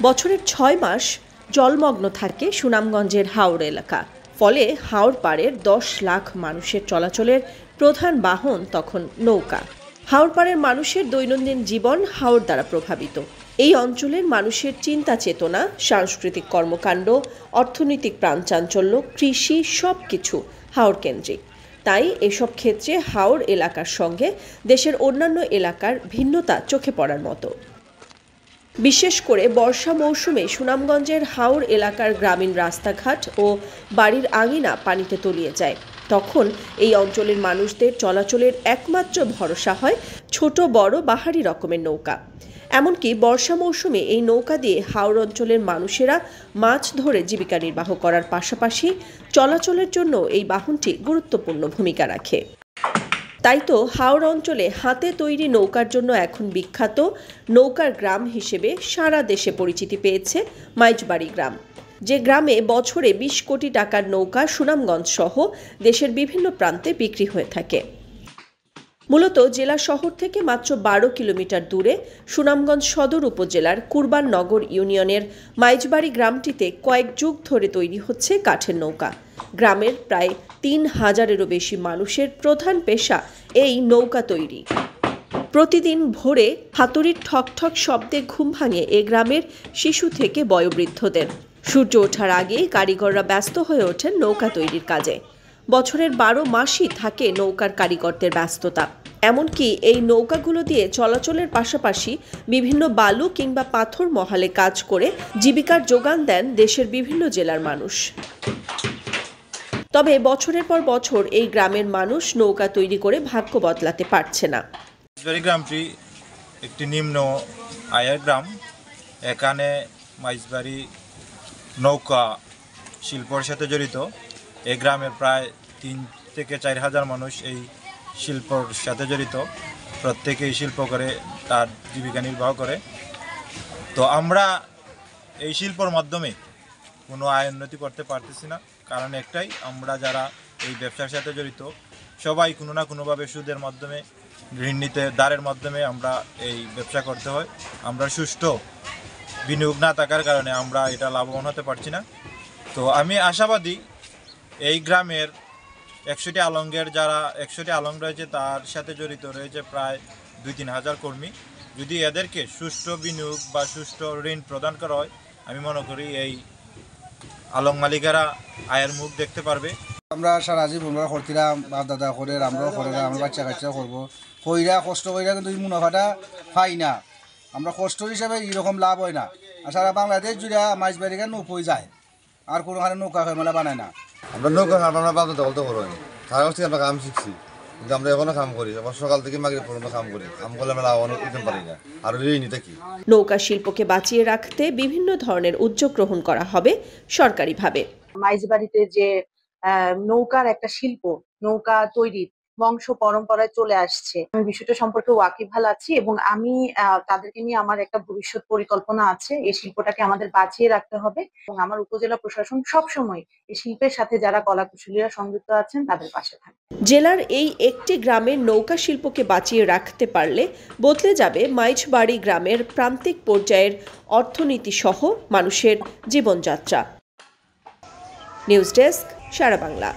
বছরের ৬ মাস জলমগ্ন থাকে সুনামগঞ্জের হাওর এলাকা। ফলে হাওর পাড়ের ১০ লাখ মানুষের চলাচলের প্রধান বাহন তখন নৌকা। হাওর পাড়ের মানুষের দৈনন্দিন জীবন হাওর দ্বারা প্রভাবিত। এই অঞ্চলের মানুষের চিন্তা চেতনা, সাংস্কৃতিক কর্মকাণ্ড, অর্থনৈতিক প্রাণচাঞ্চল্য, কৃষি সবকিছু হাওর কেন্দ্রিক। তাই এসব ক্ষেত্রে হাওর এলাকার সঙ্গে দেশের অন্যান্য এলাকার ভিন্নতা চোখে পড়ার মতো। বিশেষ করে বর্ষা মৌসুমে সুনামগঞ্জের হাওর এলাকার গ্রামীণ রাস্তাঘাট ও বাড়ির আঙিনা পানিতে তলিয়ে যায়। তখন এই অঞ্চলের মানুষদের চলাচলের একমাত্র ভরসা হয় ছোট বড় বাহারি রকমের নৌকা। এমনকি বর্ষা মৌসুমে এই নৌকা দিয়ে হাওর অঞ্চলের মানুষেরা মাছ ধরে জীবিকা নির্বাহ করার পাশাপাশি চলাচলের জন্য এই বাহনটি গুরুত্বপূর্ণ ভূমিকা রাখে। তাই তো হাওর অঞ্চলে হাতে তৈরি নৌকার জন্য এখন বিখ্যাত নৌকার গ্রাম হিসেবে সারা দেশে পরিচিতি পেয়েছে মাইজবাড়ি গ্রাম, যে গ্রামে বছরে ২০ কোটি টাকার নৌকা সুনামগঞ্জ সহ দেশের বিভিন্ন প্রান্তে বিক্রি হয়ে থাকে। মূলত জেলা শহর থেকে মাত্র ১২ কিলোমিটার দূরে সুনামগঞ্জ সদর উপজেলার কুরবাননগর ইউনিয়নের মাইজবাড়ি গ্রামটিতে কয়েক যুগ ধরে তৈরি হচ্ছে কাঠের নৌকা। গ্রামের প্রায় ৩,০০০-এরও বেশি মানুষের প্রধান পেশা এই নৌকা তৈরি। প্রতিদিন ভোরে হাতুড়ির ঠকঠক শব্দে ঘুম ভাঙে এ গ্রামের শিশু থেকে বয়োবৃদ্ধদের। সূর্য ওঠার আগেই কারিগররা ব্যস্ত হয়ে ওঠেন নৌকা তৈরির কাজে। বছরের ১২ মাসই থাকে নৌকার কারিগরদের ব্যস্ততা। এমনকি এই নৌকাগুলো দিয়ে চলাচলের পাশাপাশি বিভিন্ন বালু কিংবা পাথর মহালে কাজ করে জীবিকার যোগান দেন দেশের বিভিন্ন জেলার মানুষ। তবে বছরের পর বছর এই গ্রামের মানুষ নৌকা তৈরি করে ভাগ্য বদলাতে পারছে না। মাইজবাড়ি গ্রামটি একটি নিম্ন আয়ের গ্রাম। এখানে মাইজবাড়ি নৌকা শিল্পের সাথে জড়িত। এই গ্রামের প্রায় ৩ থেকে ৪ হাজার মানুষ এই শিল্পর সাথে জড়িত। প্রত্যেকেই শিল্প করে তার জীবিকা নির্বাহ করে। তো আমরা এই শিল্পর মাধ্যমে কোনো আয় উন্নতি করতে পারতেছি না, কারণ একটাই, আমরা যারা এই ব্যবসার সাথে জড়িত সবাই কোনো না কোনোভাবে সুদের মাধ্যমে, ঋণনীতি দ্বারের মাধ্যমে আমরা এই ব্যবসা করতে হয়। আমরা সুষ্ঠু বিনিয়োগ না থাকার কারণে আমরা এটা লাভবান হতে পারছি না। তো আমি আশাবাদী এই গ্রামের ১০০টি আলঙ্গের যারা ১০০টি আলঙ্গ রয়েছে তার সাথে জড়িত রয়েছে প্রায় ২-৩ হাজার কর্মী। যদি এদেরকে সুষ্ঠু বিনিয়োগ বা সুষ্ঠু ঋণ প্রদান করা হয়, আমি মনে করি এই আলং মালিকেরা আয়ের মুখ দেখতে পারবে। আমরা সারা জীবন করছিলাম, বাপ দাদা করে, আমরাও করে, আমরা বাচ্চা কাচ্চা করবো, কইরা কষ্ট কইরা কিন্তু এই মুনাফাটা পাই না। আমরা কষ্ট হিসাবে এরকম লাভ হয় না। আর সারা বাংলাদেশ জুড়ে মাইজবাড়িকে নৌকোই যায়, আর কোনোখানে নৌকা মেলা বানায় না। আমরা নৌকা আমরা বাপ দাদা বলতে করবো, সারা বছর আমরা কাম শিখছি, কিন্তু আমরা এখনো কাম করি। সকাল থেকে মাগরিব পর্যন্ত কাম করি, কাম করলে আমরা লাভ দিতে পারি না, আর ঋণই থাকি। নৌকা শিল্পকে বাঁচিয়ে রাখতে বিভিন্ন ধরনের উদ্যোগ গ্রহণ করা হবে সরকারিভাবে। মাইজবাড়িতে যে নৌকার একটা শিল্প, নৌকা তৈরির বংশ পরম্পরায় চলে আসছে, আমি বিষয়টা সম্পর্কে ওয়াকিবহাল আছি এবং আমি তাদেরকে নিয়ে আমার একটা ভবিষ্যৎ পরিকল্পনা আছে। এই শিল্পটাকে আমাদের বাঁচিয়ে রাখতে হবে এবং আমার উপজেলা প্রশাসন সবসময় এই শিল্পের সাথে যারা কলাকুশলীরা সংযুক্ত আছেন তাদের পাশে থাকবে। জেলার এই একটি গ্রামের নৌকা শিল্পকে বাঁচিয়ে রাখতে পারলে বদলে যাবে মাইজবাড়ি গ্রামের প্রান্তিক পর্যায়ের অর্থনীতি সহ মানুষের জীবনযাত্রা। নিউজ ডেস্ক, সারা বাংলা।